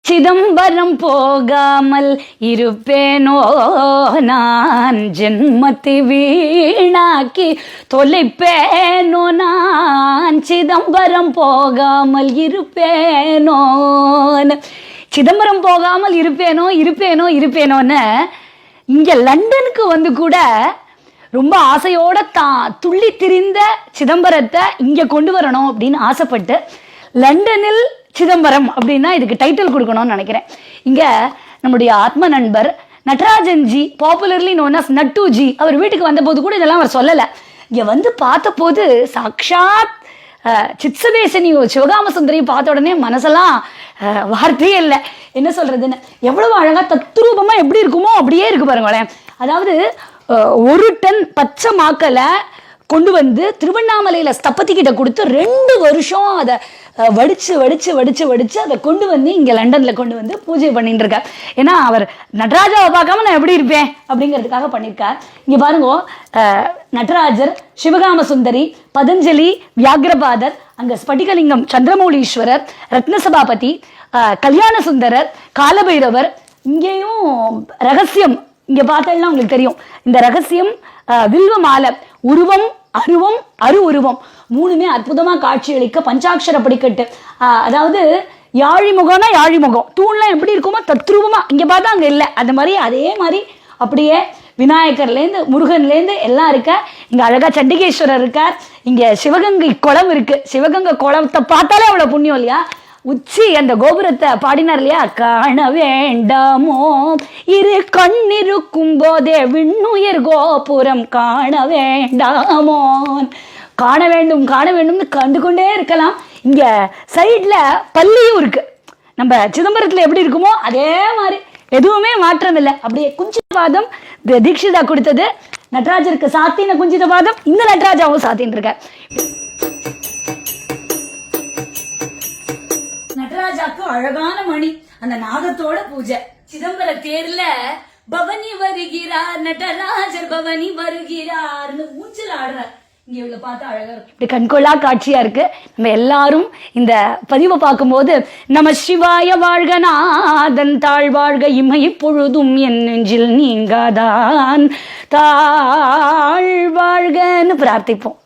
சிதம்பரம் போகாமல் இருப்பேனோ நான், ஜென்மத்தை வீணாக்கி தொலைப்பேனோ நான், சிதம்பரம் போகாமல் இருப்பேனோ. சிதம்பரம் போகாமல் இருப்பேனோன்னு இங்க லண்டனுக்கு வந்து கூட ரொம்ப ஆசையோட துள்ளி திரிந்த சிதம்பரத்தை இங்க கொண்டு வரணும் அப்படின்னு ஆசைப்பட்டு லண்டனில் சிதம்பரம் அப்படின்னா இதுக்கு டைட்டில் கொடுக்கணும்னு நினைக்கிறேன். இங்க நம்முடைய ஆத்ம நண்பர் நடராஜன்ஜி, பாப்புலர்லி நோன் அஸ் நட்டுஜி, அவர் வீட்டுக்கு வந்தபோது கூட இதெல்லாம் அவர் சொல்லலை. இங்க வந்து பார்த்தபோது சாக்ஷாத் சித்சதேசனி சிவகாம சுந்தரி பார்த்த உடனே மனசெல்லாம் வார்த்தையே இல்லை, என்ன சொல்றதுன்னு. எவ்வளவு அழகா தத்ரூபமா எப்படி இருக்குமோ அப்படியே இருக்கு பாருங்களேன். அதாவது 1 டன் பச்சை மாக்களை கொண்டு வந்து திருவண்ணாமலையில ஸ்தபதி கிட்ட கொடுத்து 2 வருஷம் அதை வடிச்சு அதை கொண்டு வந்து இங்க லண்டன்ல கொண்டு வந்து பூஜை பண்ணிட்டு இருக்கார். ஏன்னா அவர் நடராஜாவை பார்க்காம நான் எப்படி இருப்பேன் அப்படிங்கிறதுக்காக பண்ணியிருக்கார். இங்க பாருங்க, நடராஜர், சிவகாம சுந்தரி, பதஞ்சலி, வியாகிரபாதர், அங்க ஸ்படிகலிங்கம், சந்திரமௌலீஸ்வரர், ரத்னசபாபதி, கல்யாண சுந்தரர், காலபைரவர். இங்கேயும் ரகசியம் இங்க பார்த்தா உங்களுக்கு தெரியும். இந்த ரகசியம் வில்வ மாலை, உருவம், அருவம், அரு உருவம் 3மே அற்புதமா காட்சியளிக்க பஞ்சாட்சர படிக்கட்டு. அதாவது யாழிமுகம்னா யாழிமுகம், தூண்லாம் எப்படி இருக்குமோ தத்ரூபமா இங்க பார்த்தா அங்க இல்லை, அந்த மாதிரி அதே மாதிரி அப்படியே விநாயகர்லேருந்து முருகன்லேருந்து எல்லாம் இருக்க. இங்க அழகா சண்டிகேஸ்வரர் இருக்கார். இங்க சிவகங்கை குளம் இருக்கு. சிவகங்கை குளத்தை பார்த்தாலே அவ்வளவு புண்ணியம் இல்லையா. உச்சி அந்த கோபுரத்தை பாடினார் இல்லையா, காண வேண்டாமோ இரு கண்ணிருக்கும் போதே விண்ணுயிர் கோபுரம் காண வேண்டாமோ. காண வேண்டும்னு கண்டு கொண்டே இருக்கலாம். இங்க சைட்ல பள்ளியும் இருக்கு. நம்ம சிதம்பரத்துல எப்படி இருக்குமோ அதே மாதிரி எதுவுமே மாற்றம் இல்லை. அப்படியே குஞ்சித பாதம் தீட்சிதா கொடுத்தது, நடராஜருக்கு சாத்தின குஞ்சித பாதம் இந்த நடராஜாவும் சாத்தின்னு இருக்க. நடராஜாக்கு அழகான மணி, அந்த நாகத்தோட பூஜை. சிதம்பர தேர்ல பவனி வருகிறார் நடராஜர், பவனி வருகிறார்னு ஊஞ்சல் ஆடுறார். இங்க இவ்வளவு பார்த்தா அழகா இருக்கு, இப்படி கண்கொள்ளா காட்சியா இருக்கு. நம்ம எல்லாரும் இந்த பதிவை பார்க்கும்போது நம சிவாய வாழ்க, நாதன் தாழ் வாழ்க, இமை பொழுதும் என் நெஞ்சில் நீங்காதான் தாழ் வாழ்கன்னு பிரார்த்திப்போம்.